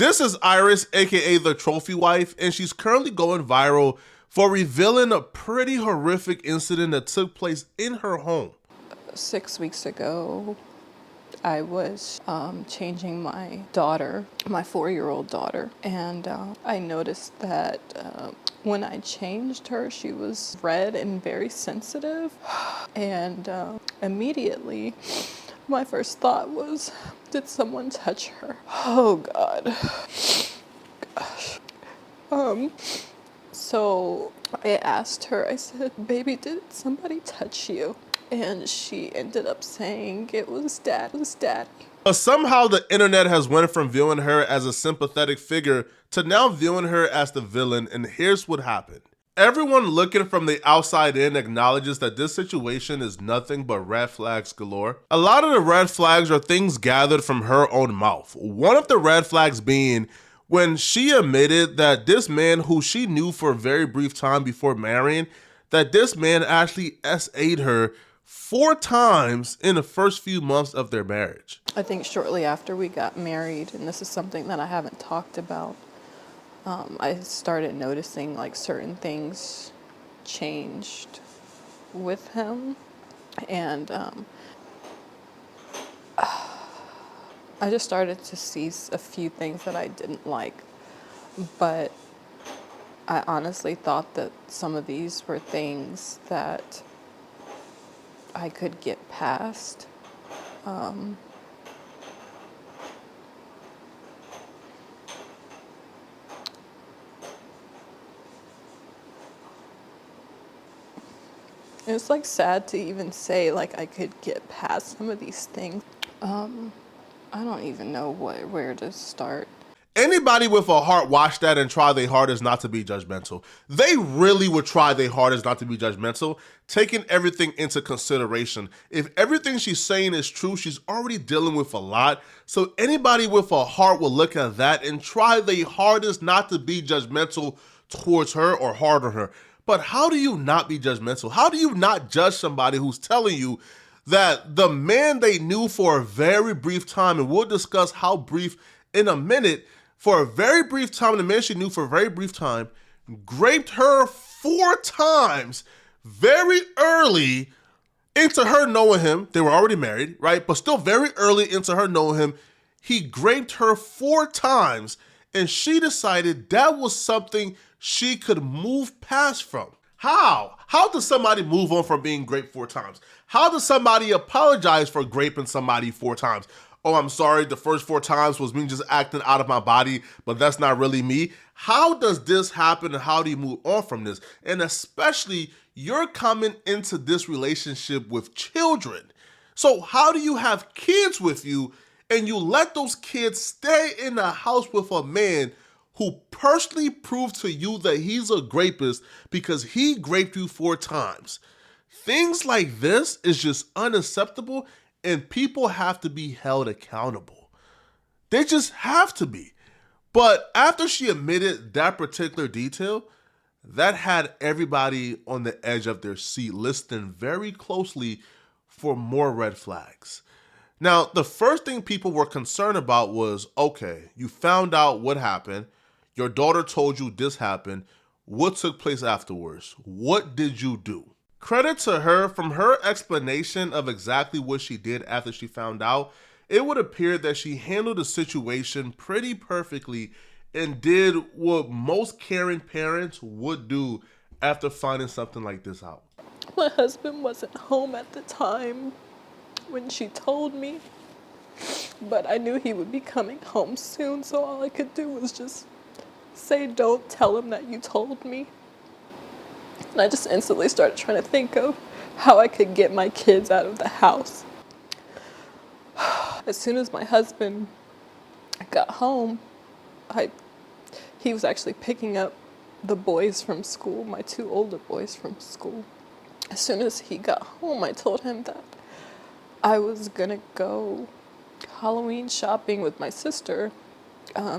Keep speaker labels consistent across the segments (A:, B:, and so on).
A: This is Iris, aka the Trophy Wife, and she's currently going viral for revealing a pretty horrific incident that took place in her home.
B: 6 weeks ago, I was changing my daughter, my 4-year-old daughter, and I noticed that when I changed her, she was red and very sensitive, and immediately my first thought was, did someone touch her? Oh God. So I asked her, I said, baby, did somebody touch you? And she ended up saying it was daddy.
A: But somehow the internet has went from viewing her as a sympathetic figure to now viewing her as the villain, and here's what happened. Everyone looking from the outside in acknowledges that this situation is nothing but red flags galore. A lot of the red flags are things gathered from her own mouth. One of the red flags being when she admitted that this man who she knew for a very brief time before marrying, that this man actually SA'd her 4 times in the first few months of their marriage.
B: I think shortly after we got married, and this is something that I haven't talked about, I started noticing like certain things changed with him, and I just started to see a few things that I didn't like, but I honestly thought that some of these were things that I could get past. It's like sad to even say like I could get past some of these things. I don't even know where to start.
A: Anybody with a heart watch that and try their hardest not to be judgmental. They really would try their hardest not to be judgmental, taking everything into consideration. If everything she's saying is true, she's already dealing with a lot. So anybody with a heart will look at that and try their hardest not to be judgmental towards her or hard on her. But how do you not be judgmental? How do you not judge somebody who's telling you that the man they knew for a very brief time, and we'll discuss how brief in a minute, for a very brief time, the man she knew for a very brief time, raped her 4 times very early into her knowing him. They were already married, right? But still very early into her knowing him, he raped her 4 times, and she decided that was something she could move past from. How? How does somebody move on from being raped 4 times? How does somebody apologize for raping somebody 4 times? Oh, I'm sorry, the first 4 times was me just acting out of my body, but that's not really me. How does this happen, and how do you move on from this? And especially, you're coming into this relationship with children. So how do you have kids with you and you let those kids stay in the house with a man who personally proved to you that he's a rapist because he raped you 4 times? Things like this is just unacceptable, and people have to be held accountable. They just have to be. But after she admitted that particular detail, that had everybody on the edge of their seat, listening very closely for more red flags. Now, the first thing people were concerned about was, okay, you found out what happened. Your daughter told you this happened. What took place afterwards? What did you do? Credit to her, from her explanation of exactly what she did after she found out, it would appear that she handled the situation pretty perfectly and did what most caring parents would do after finding something like this out.
B: My husband wasn't home at the time when she told me, but I knew he would be coming home soon, so all I could do was just say, don't tell him that you told me. And I just instantly started trying to think of how I could get my kids out of the house. As soon as my husband got home, he was actually picking up the boys from school, my 2 older boys from school. As soon as he got home, I told him that I was gonna go Halloween shopping with my sister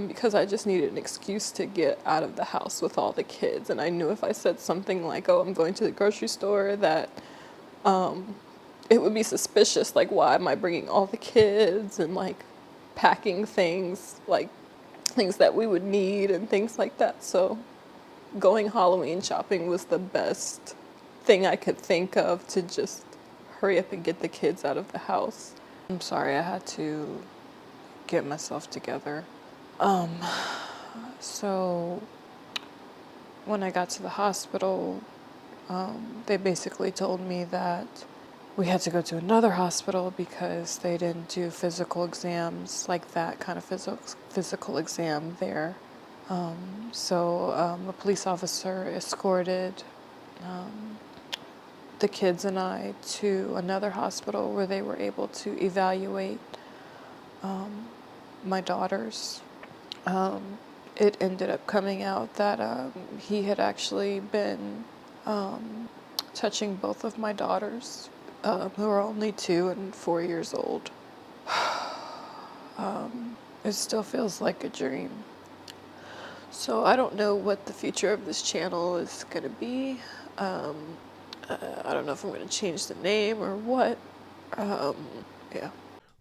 B: because I just needed an excuse to get out of the house with all the kids. And I knew if I said something like, oh, I'm going to the grocery store, that it would be suspicious. Like, why am I bringing all the kids and like packing things? Like, things that we would need and things like that. So going Halloween shopping was the best thing I could think of to just hurry up and get the kids out of the house. I'm sorry, I had to get myself together. So when I got to the hospital, they basically told me that we had to go to another hospital because they didn't do physical exams, like that kind of physical exam there. So a police officer escorted the kids and I to another hospital where they were able to evaluate my daughters. It ended up coming out that he had actually been touching both of my daughters, who are only 2 and 4 years old. It still feels like a dream. So I don't know what the future of this channel is going to be. I don't know if I'm going to change the name or what. Yeah.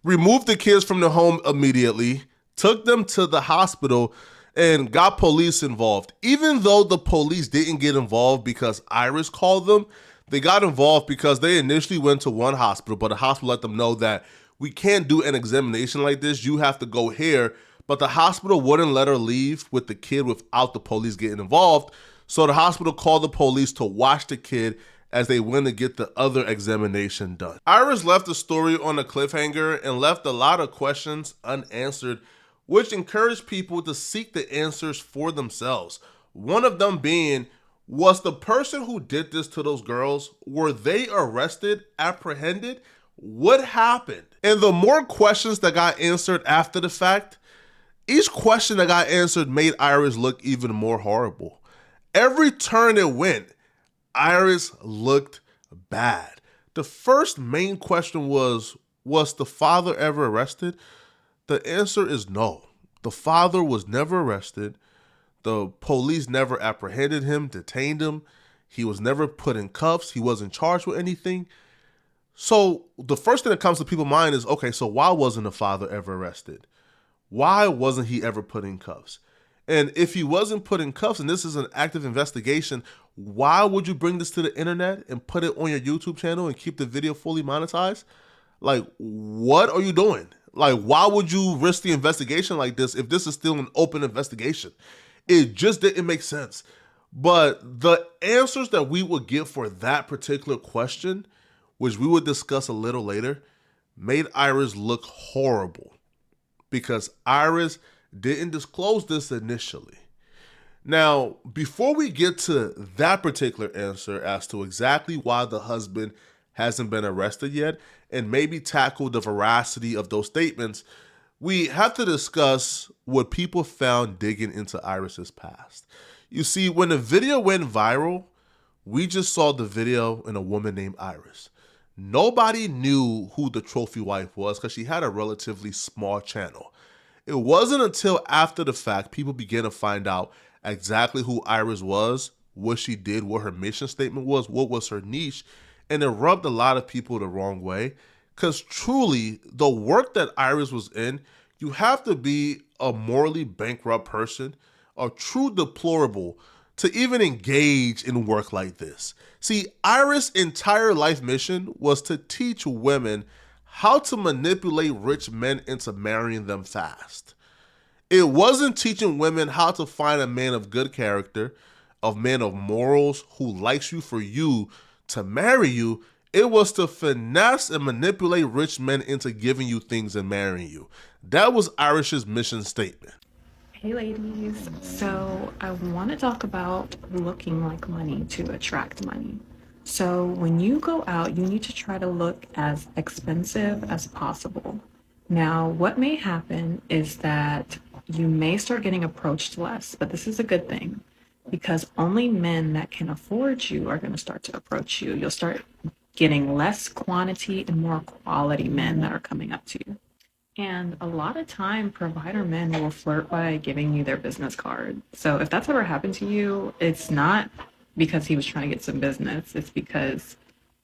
A: Removed the kids from the home immediately, took them to the hospital, and got police involved. Even though the police didn't get involved because Iris called them, they got involved because they initially went to one hospital, but the hospital let them know that we can't do an examination like this. You have to go here. But the hospital wouldn't let her leave with the kid without the police getting involved. So the hospital called the police to watch the kid as they went to get the other examination done. Iris left the story on a cliffhanger and left a lot of questions unanswered, which encouraged people to seek the answers for themselves. One of them being, was the person who did this to those girls, were they arrested, apprehended? What happened? And the more questions that got answered after the fact, each question that got answered made Iris look even more horrible. Every turn it went, Iris looked bad. The first main question was the father ever arrested? The answer is no. The father was never arrested. The police never apprehended him, detained him. He was never put in cuffs. He wasn't charged with anything. So the first thing that comes to people's mind is, okay, so why wasn't the father ever arrested? Why wasn't he ever put in cuffs? And if he wasn't put in cuffs and this is an active investigation, why would you bring this to the internet and put it on your YouTube channel and keep the video fully monetized? Like, what are you doing? Like, why would you risk the investigation like this if this is still an open investigation? It just didn't make sense. But the answers that we would get for that particular question, which we would discuss a little later, made Iris look horrible because Iris didn't disclose this initially. Now, before we get to that particular answer as to exactly why the husband hasn't been arrested yet, and maybe tackle the veracity of those statements, we have to discuss what people found digging into Iris's past. You see, when the video went viral, we just saw the video in a woman named Iris. Nobody knew who the trophy wife was because she had a relatively small channel. It wasn't until after the fact people began to find out exactly who Iris was, what she did, what her mission statement was, what was her niche, and it rubbed a lot of people the wrong way. Because truly, the work that Iris was in, you have to be a morally bankrupt person, a true deplorable, to even engage in work like this. See, Iris' entire life mission was to teach women how to manipulate rich men into marrying them fast. It wasn't teaching women how to find a man of good character, a man of morals who likes you for you to marry you. It was to finesse and manipulate rich men into giving you things and marrying you. That was Iris's mission statement.
C: Hey ladies, so I want to talk about looking like money to attract money. So when you go out, you need to try to look as expensive as possible. Now, what may happen is that you may start getting approached less, but this is a good thing because only men that can afford you are going to start to approach you. You'll start getting less quantity and more quality men that are coming up to you. And a lot of time, provider men will flirt by giving you their business card. So if that's ever happened to you, it's not because he was trying to get some business. It's because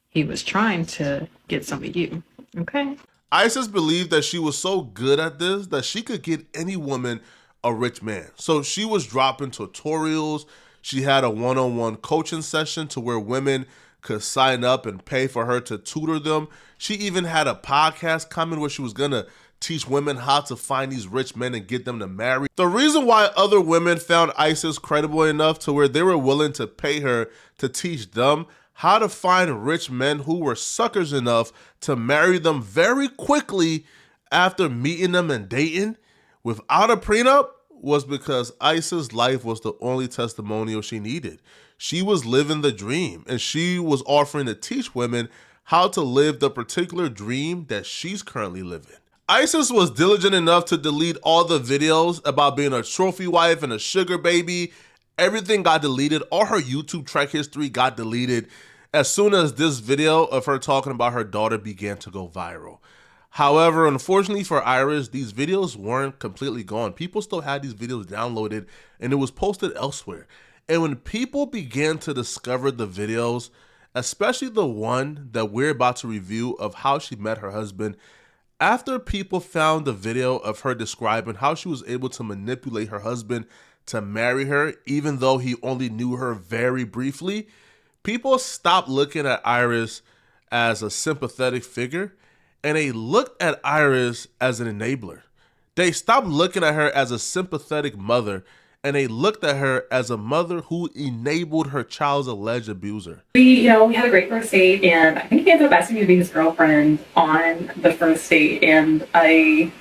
C: he was trying to get some of you. Okay?
A: Isis believed that she was so good at this that she could get any woman a rich man. So she was dropping tutorials. She had a one-on-one coaching session to where women could sign up and pay for her to tutor them. She even had a podcast coming where she was going to teach women how to find these rich men and get them to marry. The reason why other women found Isis credible enough to where they were willing to pay her to teach them how to find rich men who were suckers enough to marry them very quickly after meeting them and dating without a prenup was because Isis' life was the only testimonial she needed. She was living the dream, and she was offering to teach women how to live the particular dream that she's currently living. Isis was diligent enough to delete all the videos about being a trophy wife and a sugar baby. Everything got deleted. All her YouTube track history got deleted as soon as this video of her talking about her daughter began to go viral. However, unfortunately for Iris, these videos weren't completely gone. People still had these videos downloaded and it was posted elsewhere. And when people began to discover the videos, especially the one that we're about to review of how she met her husband, after people found the video of her describing how she was able to manipulate her husband to marry her, even though he only knew her very briefly, people stopped looking at Iris as a sympathetic figure, and they looked at Iris as an enabler. They stopped looking at her as a sympathetic mother, and they looked at her as a mother who enabled her child's alleged abuser.
D: We had a great first date, and I think he ended up asking me to be his girlfriend on the first date, and I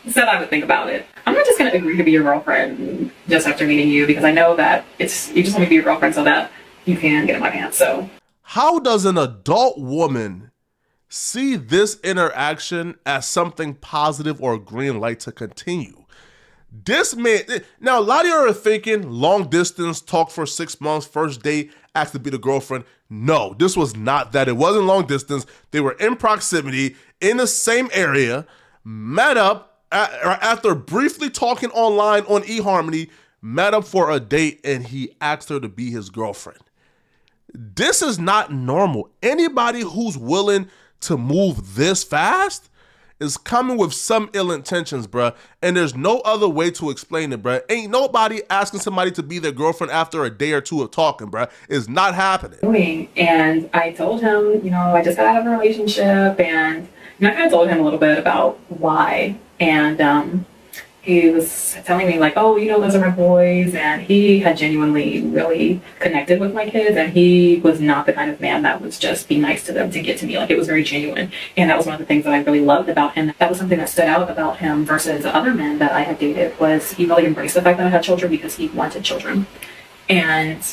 D: said I would think about it. I'm not just going to agree to be your girlfriend just after meeting you, because I know that you just want me to be your girlfriend so that you can get in my pants. So
A: how does an adult woman see this interaction as something positive or a green light to continue? This man, now a lot of you are thinking long distance, talked for 6 months, first date, asked to be the girlfriend. No, this was not that. It wasn't long distance. They were in proximity, in the same area, met up after briefly talking online on eHarmony, met up for a date, and he asked her to be his girlfriend. This is not normal. Anybody who's willing to move this fast is coming with some ill intentions, bruh. And there's no other way to explain it, bruh. Ain't nobody asking somebody to be their girlfriend after a day or two of talking, bruh. It's not happening.
D: And I told him, I just got out of a relationship, and I kind of told him a little bit about why. And he was telling me like, oh, those are my boys. And he had genuinely really connected with my kids. And he was not the kind of man that was just be nice to them to get to me. Like, it was very genuine. And that was one of the things that I really loved about him. That was something that stood out about him versus other men that I had dated, was he really embraced the fact that I had children because he wanted children. And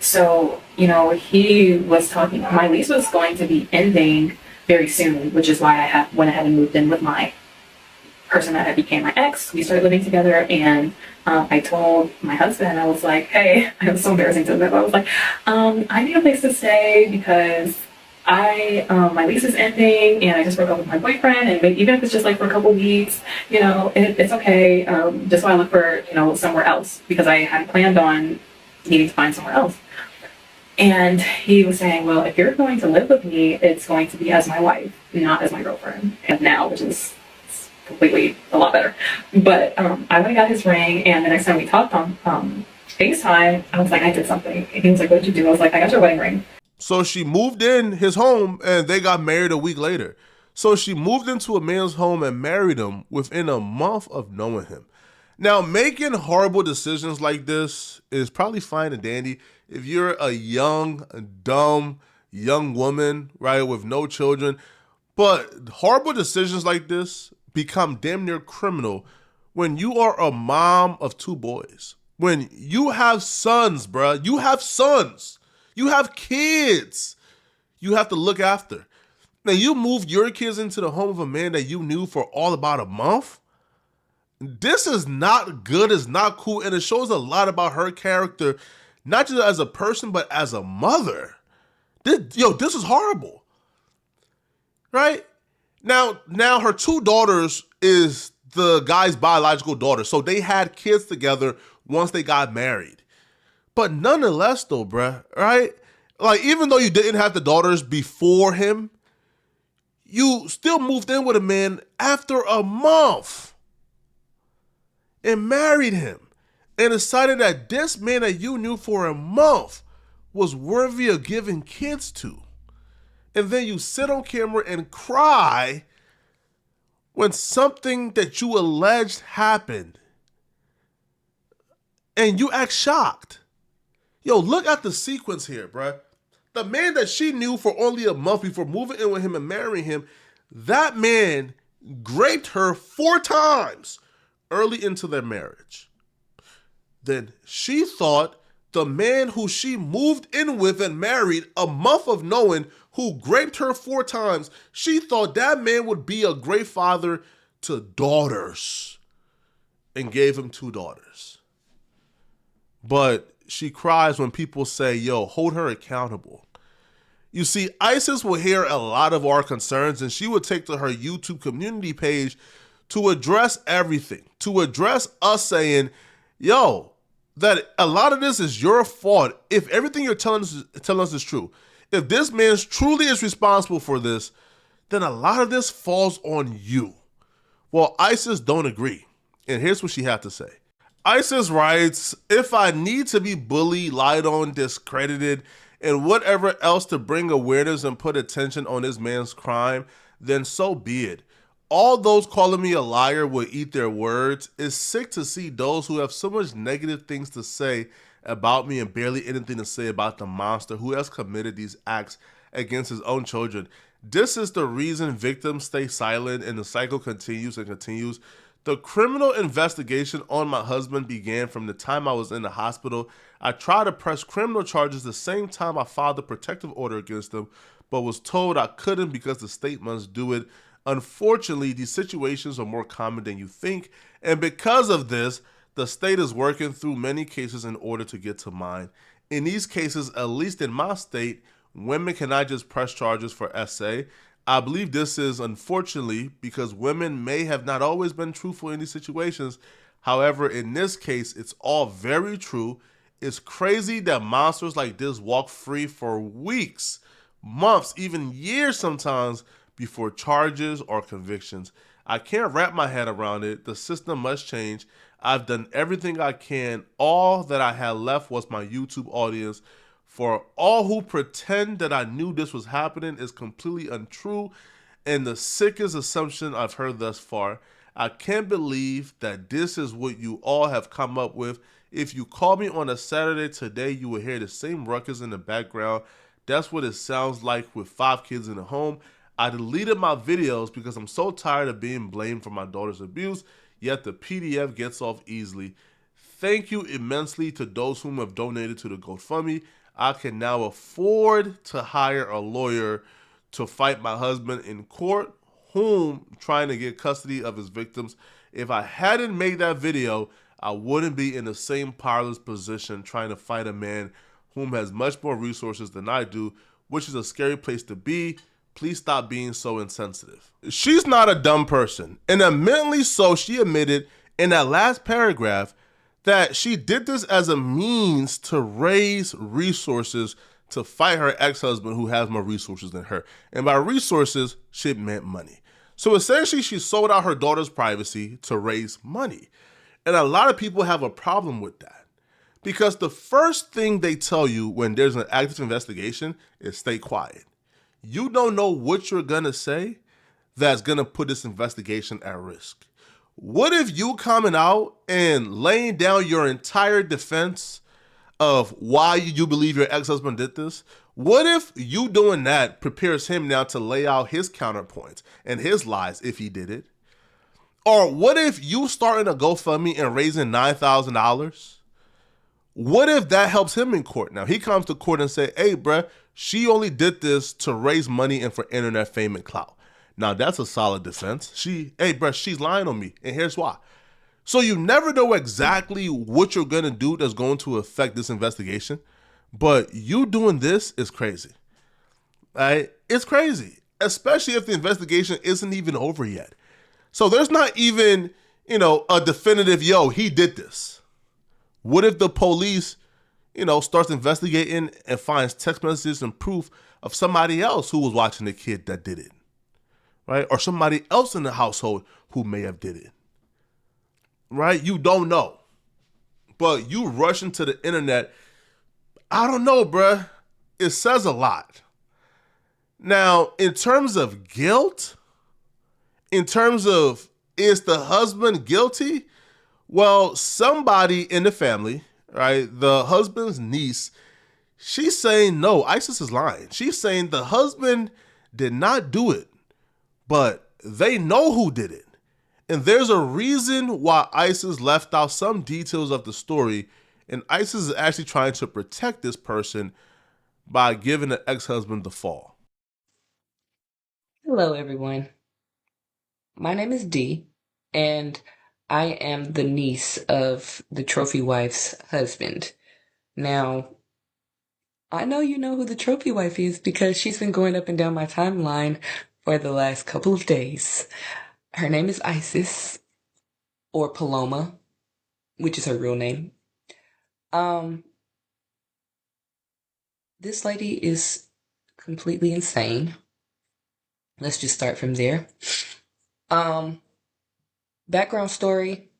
D: so, he was talking, my lease was going to be ending very soon, which is why I went ahead and moved in with my person that had became my ex. We started living together, and I told my husband, I was like, hey, it was so embarrassing to him. I was like, I need a place to stay because my lease is ending and I just broke up with my boyfriend, and maybe even if it's just like for a couple weeks, it's okay. Just so I look for, somewhere else, because I had planned on needing to find somewhere else. And he was saying, well, if you're going to live with me, it's going to be as my wife, not as my girlfriend. And now, which is completely a lot better. But I went and got his ring, and the next time we talked on FaceTime, I was like, I did something. And he was like, what did you do? I was like, I got your wedding ring.
A: So she moved in his home, and they got married a week later. So she moved into a man's home and married him within a month of knowing him. Now, making horrible decisions like this is probably fine and dandy if you're a young, dumb, young woman, right, with no children. But horrible decisions like this become damn near criminal when you are a mom of 2 boys. When you have sons, bruh. You have sons. You have kids you have to look after. Now, you moved your kids into the home of a man that you knew for all about a month. This is not good. It's not cool. And it shows a lot about her character, not just as a person, but as a mother. This is horrible. Right? Now her 2 daughters is the guy's biological daughter. So they had kids together once they got married. But nonetheless, though, bruh, right? Like, even though you didn't have the daughters before him, you still moved in with a man after a month. and married him and decided that this man that you knew for a month was worthy of giving kids to. And then you sit on camera and cry when something that you alleged happened. And you act shocked. Yo, look at the sequence here, bruh. The man that she knew for only a month before moving in with him and marrying him, that man raped her 4 times early into their marriage. Then she thought the man who she moved in with and married a month of knowing, who raped her 4 times, she thought that man would be a great father to daughters and gave him 2 daughters. But she cries when people say, yo, hold her accountable. You see, Isis will hear a lot of our concerns and she would take to her YouTube community page to address everything, to address us saying, yo, that a lot of this is your fault. If everything you're telling us is true, if this man truly is responsible for this, then a lot of this falls on you. Well, Isis don't agree. And here's what she had to say. Isis writes, if I need to be bullied, lied on, discredited, and whatever else to bring awareness and put attention on this man's crime, then so be it. All those calling me a liar will eat their words. It's sick to see those who have so much negative things to say about me and barely anything to say about the monster who has committed these acts against his own children. This is the reason victims stay silent and the cycle continues and continues. The criminal investigation on my husband began from the time I was in the hospital. I tried to press criminal charges the same time I filed a protective order against him, but was told I couldn't because the state must do it. Unfortunately, these situations are more common than you think, and because of this, the state is working through many cases in order to get to mine. In these cases, at least in my state, women cannot just press charges for SA. I believe this is unfortunately because women may have not always been truthful in these situations. However, in this case, it's all very true. It's crazy that monsters like this walk free for weeks, months, even years sometimes before charges or convictions. I can't wrap my head around it. The system must change. I've done everything I can. All that I had left was my YouTube audience. For all who pretend that I knew this was happening is completely untrue and the sickest assumption I've heard thus far. I can't believe that this is what you all have come up with. If you call me on a Saturday today, you will hear the same ruckus in the background. That's what it sounds like with 5 kids in the home. I deleted my videos because I'm so tired of being blamed for my daughter's abuse, yet the PDF gets off easily. Thank you immensely to those whom have donated to the GoFundMe. I can now afford to hire a lawyer to fight my husband in court, whom trying to get custody of his victims. If I hadn't made that video, I wouldn't be in the same powerless position trying to fight a man whom has much more resources than I do, which is a scary place to be. Please stop being so insensitive. She's not a dumb person, and admittedly so, she admitted in that last paragraph that she did this as a means to raise resources to fight her ex-husband who has more resources than her. And by resources, she meant money. So essentially, she sold out her daughter's privacy to raise money. And a lot of people have a problem with that because the first thing they tell you when there's an active investigation is stay quiet. You don't know what you're gonna say that's gonna put this investigation at risk. What if you coming out and laying down your entire defense of why you believe your ex-husband did this? What if you doing that prepares him now to lay out his counterpoints and his lies if he did it? Or what if you starting a GoFundMe and raising $9,000? What if that helps him in court? Now he comes to court and say, hey, bruh, she only did this to raise money and for internet fame and clout. Now that's a solid defense. Hey, bruh, she's lying on me, and here's why. So you never know exactly what you're gonna do that's going to affect this investigation, but you doing this is crazy. Right? It's crazy, especially if the investigation isn't even over yet. So there's not even, a definitive, he did this. What if the police, starts investigating and finds text messages and proof of somebody else who was watching the kid that did it? Right? Or somebody else in the household who may have did it. right? You don't know. But you rush into the internet. I don't know, bruh. It says a lot. Now, in terms of guilt, in terms of is the husband guilty? Well, somebody in the family, right, the husband's niece, she's saying no, Isis is lying. She's saying the husband did not do it, but they know who did it. And there's a reason why Isis left out some details of the story, and Isis is actually trying to protect this person by giving the ex-husband the fall.
E: Hello, everyone. My name is Dee, and I am the niece of the trophy wife's husband. Now, I know you know who the trophy wife is because she's been going up and down my timeline for the last couple of days. Her name is Isis, or Paloma, which is her real name. This lady is completely insane. Let's just start from there. Background story.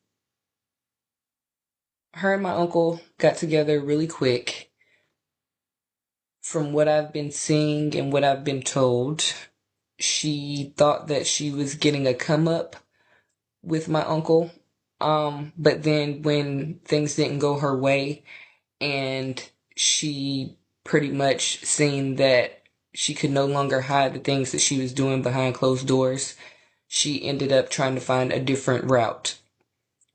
E: Her and my uncle got together really quick. From what I've been seeing and what I've been told, she thought that she was getting a come up with my uncle. But then when things didn't go her way and she pretty much seen that she could no longer hide the things that she was doing behind closed doors, she ended up trying to find a different route,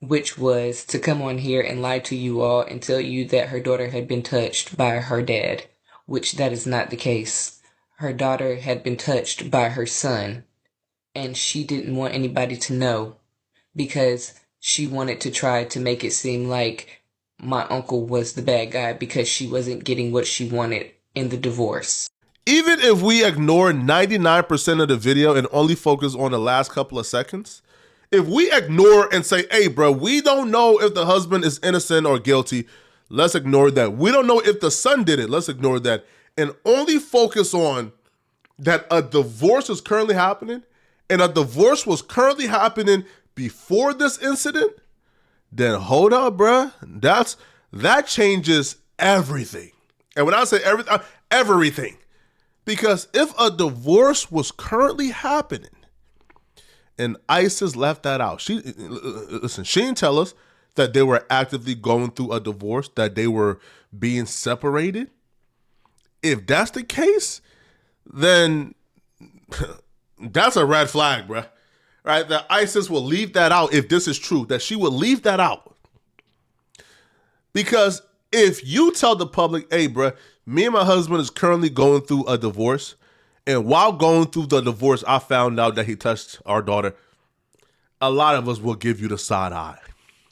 E: which was to come on here and lie to you all and tell you that her daughter had been touched by her dad, which that is not the case. Her daughter had been touched by her son, and she didn't want anybody to know because she wanted to try to make it seem like my uncle was the bad guy because she wasn't getting what she wanted in the divorce.
A: Even if we ignore 99% of the video and only focus on the last couple of seconds, if we ignore and say, hey, bro, we don't know if the husband is innocent or guilty, let's ignore that. We don't know if the son did it, let's ignore that. And only focus on that a divorce is currently happening, and a divorce was currently happening before this incident, then hold up, bruh. That changes everything. And when I say everything, because if a divorce was currently happening and Isis left that out, she didn't tell us that they were actively going through a divorce, that they were being separated. If that's the case, then that's a red flag, bruh. Right? That Isis will leave that out if this is true, that she would leave that out. Because if you tell the public, hey, bruh, me and my husband is currently going through a divorce, and while going through the divorce, I found out that he touched our daughter, a lot of us will give you the side eye,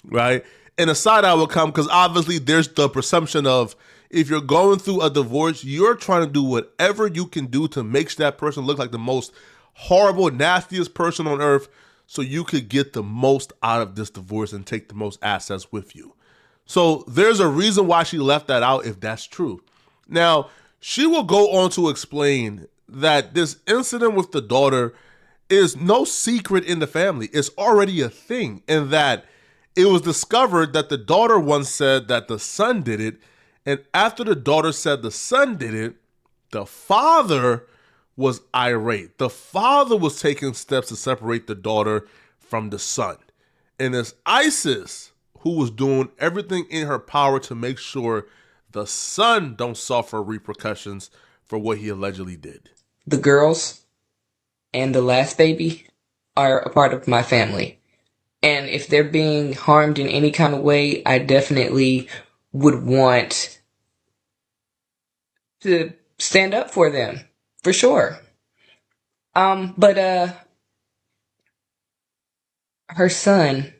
A: right? And the side eye will come because obviously there's the presumption of if you're going through a divorce, you're trying to do whatever you can do to make that person look like the most horrible, nastiest person on earth so you could get the most out of this divorce and take the most assets with you. So there's a reason why she left that out if that's true. Now, she will go on to explain that this incident with the daughter is no secret in the family. It's already a thing, and that it was discovered that the daughter once said that the son did it, and after the daughter said the son did it, the father was irate. The father was taking steps to separate the daughter from the son. And it's Isis who was doing everything in her power to make sure the son don't suffer repercussions for what he allegedly did.
E: The girls and the last baby are a part of my family. And if they're being harmed in any kind of way, I definitely would want to stand up for them, for sure. But her son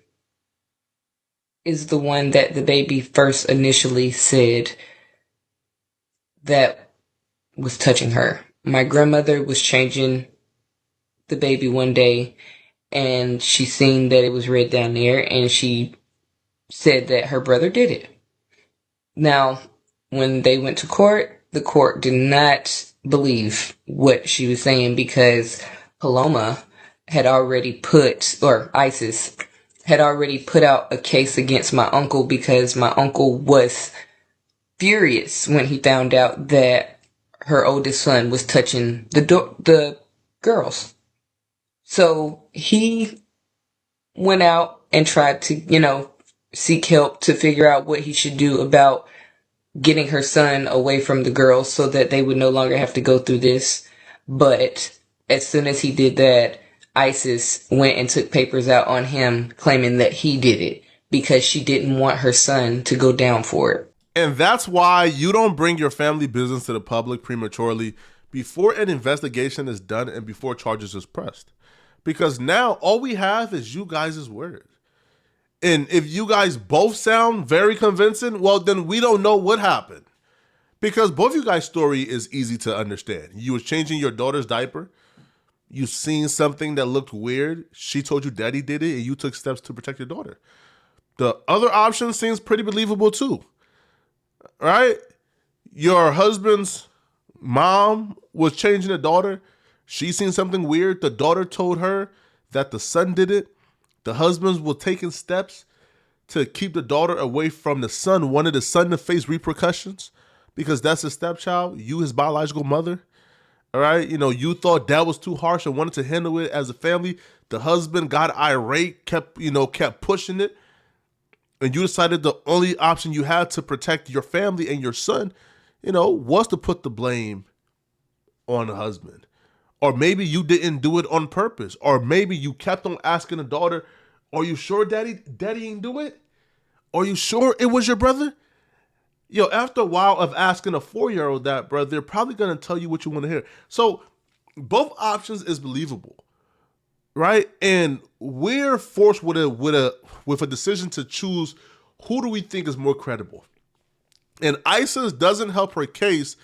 E: is the one that the baby first initially said that was touching her. My grandmother was changing the baby one day, and she seen that it was red down there, and she said that her brother did it. Now, when they went to court, the court did not believe what she was saying because Paloma had already put, or Isis had already put out a case against my uncle because my uncle was furious when he found out that her oldest son was touching the girls. So he went out and tried to, seek help to figure out what he should do about getting her son away from the girls so that they would no longer have to go through this. But as soon as he did that, ISIS went and took papers out on him claiming that he did it because she didn't want her son to go down for it.
A: And that's why you don't bring your family business to the public prematurely before an investigation is done and before charges is pressed. Because now all we have is you guys' word. And if you guys both sound very convincing, well, then we don't know what happened. Because both of you guys' story is easy to understand. You was changing your daughter's diaper. You seen something that looked weird. She told you daddy did it and you took steps to protect your daughter. The other option seems pretty believable too. Right? Your husband's mom was changing the daughter. She seen something weird. The daughter told her that the son did it. The husbands were taking steps to keep the daughter away from the son, wanted the son to face repercussions because that's his stepchild, you his biological mother. All right. You thought that was too harsh and wanted to handle it as a family. The husband got irate, kept pushing it. And you decided the only option you had to protect your family and your son, was to put the blame on the husband. Or maybe you didn't do it on purpose. Or maybe you kept on asking the daughter, are you sure daddy didn't do it? Are you sure it was your brother? After a while of asking a 4-year-old that, bro, they're probably going to tell you what you want to hear. So both options is believable, right? And we're forced with a decision to choose who do we think is more credible. And ISIS doesn't help her case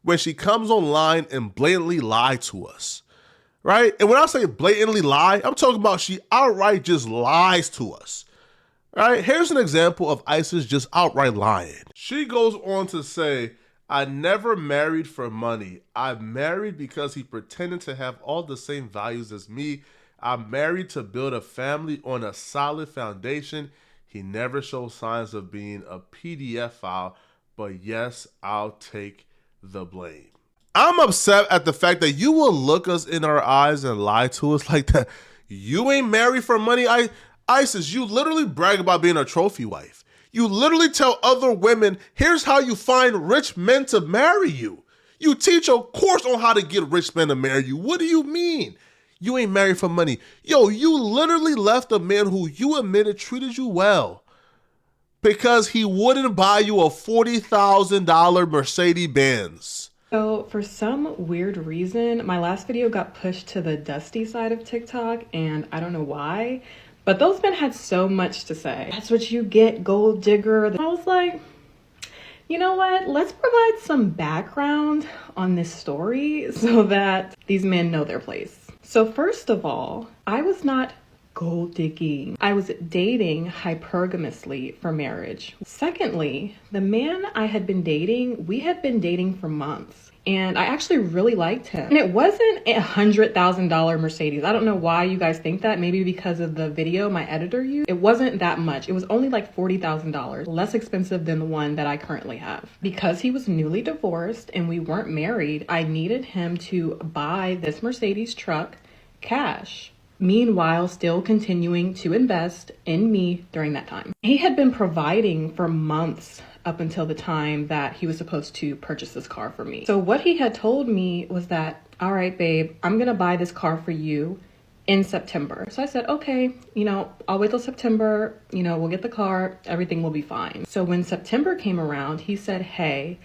A: when she comes online and blatantly lie to us, right? And when I say blatantly lie, I'm talking about she outright just lies to us. All right, here's an example of ISIS just outright lying. She goes on to say, I never married for money. I married because he pretended to have all the same values as me. I married to build a family on a solid foundation. He never showed signs of being a PDF file, but yes, I'll take the blame. I'm upset at the fact that you will look us in our eyes and lie to us like that. You ain't married for money. ISIS, you literally brag about being a trophy wife. You literally tell other women, here's how you find rich men to marry you. You teach a course on how to get rich men to marry you. What do you mean? You ain't married for money. Yo, you literally left a man who you admitted treated you well because he wouldn't buy you a $40,000 Mercedes-Benz.
C: So for some weird reason, my last video got pushed to the dusty side of TikTok, and I don't know why, but those men had so much to say. That's what you get, gold digger. I was like, you know what? Let's provide some background on this story so that these men know their place. So first of all, I was not gold digging. I was dating hypergamously for marriage. Secondly, the man I had been dating, we had been dating for months. And I actually really liked him. And it wasn't a $100,000 Mercedes. I don't know why you guys think that. Maybe because of the video my editor used. It wasn't that much. It was only like $40,000, less expensive than the one that I currently have. Because he was newly divorced and we weren't married, I needed him to buy this Mercedes truck cash. Meanwhile, still continuing to invest in me during that time. He had been providing for months up until the time that he was supposed to purchase this car for me. So what he had told me was that, all right, babe, I'm gonna buy this car for you in September. So I said, okay, I'll wait till September, we'll get the car, everything will be fine. So when September came around, he said, hey,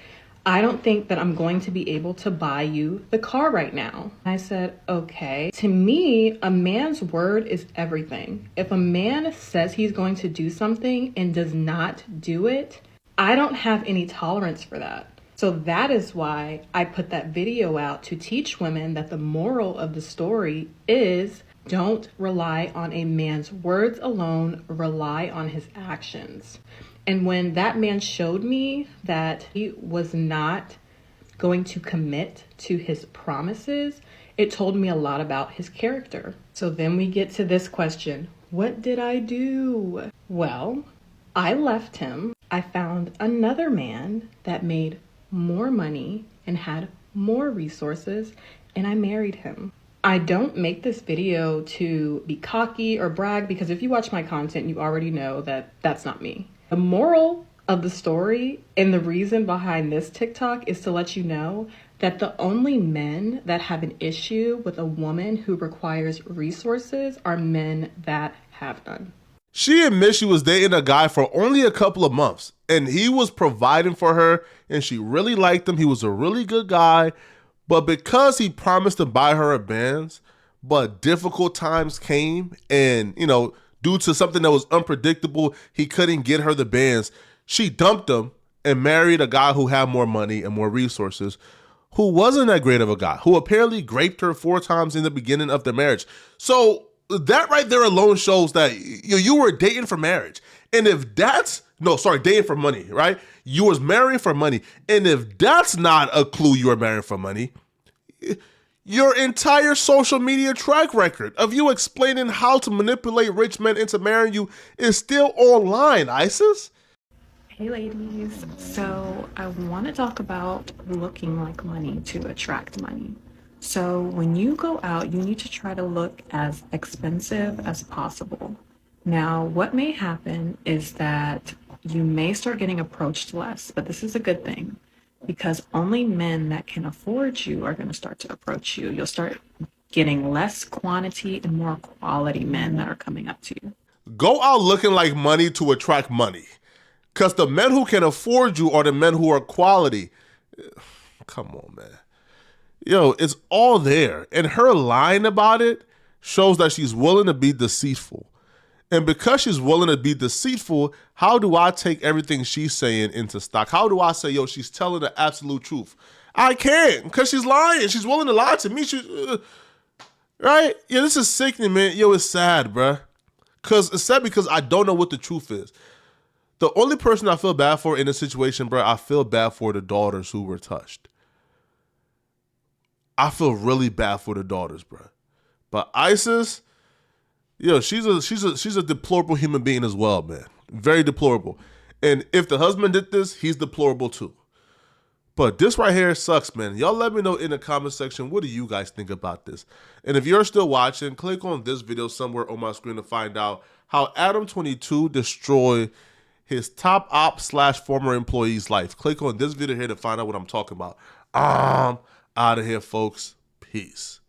C: I don't think that I'm going to be able to buy you the car right now. I said, okay. To me, a man's word is everything. If a man says he's going to do something and does not do it, I don't have any tolerance for that. So that is why I put that video out to teach women that the moral of the story is don't rely on a man's words alone, rely on his actions. And when that man showed me that he was not going to commit to his promises, it told me a lot about his character. So then we get to this question. What did I do? Well, I left him. I found another man that made more money and had more resources, and I married him. I don't make this video to be cocky or brag because if you watch my content, you already know that that's not me. The moral of the story and the reason behind this TikTok is to let you know that the only men that have an issue with a woman who requires resources are men that have none.
A: She admits she was dating a guy for only a couple of months and he was providing for her and she really liked him. He was a really good guy, but because he promised to buy her a Benz, but difficult times came and, due to something that was unpredictable, he couldn't get her the Benz. She dumped him and married a guy who had more money and more resources, who wasn't that great of a guy, who apparently raped her 4 times in the beginning of their marriage. So that right there alone shows that you were dating for marriage. And if dating for money, right? You was marrying for money. And if that's not a clue you were marrying for money, your entire social media track record of you explaining how to manipulate rich men into marrying you is still online, Isis.
C: Hey ladies, so I want to talk about looking like money to attract money. So when you go out, you need to try to look as expensive as possible. Now, what may happen is that you may start getting approached less, but this is a good thing because only men that can afford you are going to start to approach you. You'll start getting less quantity and more quality men that are coming up to you.
A: Go out looking like money to attract money. Because the men who can afford you are the men who are quality. Come on, man. It's all there. And her lying about it shows that she's willing to be deceitful. And because she's willing to be deceitful, how do I take everything she's saying into stock? How do I say, she's telling the absolute truth? I can't, because she's lying. She's willing to lie to me. Right? Yeah, this is sickening, man. It's sad, bruh. It's sad because I don't know what the truth is. The only person I feel bad for in this situation, bro, I feel bad for the daughters who were touched. I feel really bad for the daughters, bro. But Isis, she's a deplorable human being as well, man. Very deplorable. And if the husband did this, he's deplorable too. But this right here sucks, man. Y'all let me know in the comment section, what do you guys think about this? And if you're still watching, click on this video somewhere on my screen to find out how Adam22 destroyed his top op / former employee's life. Click on this video here to find out what I'm talking about. Out of here, folks. Peace.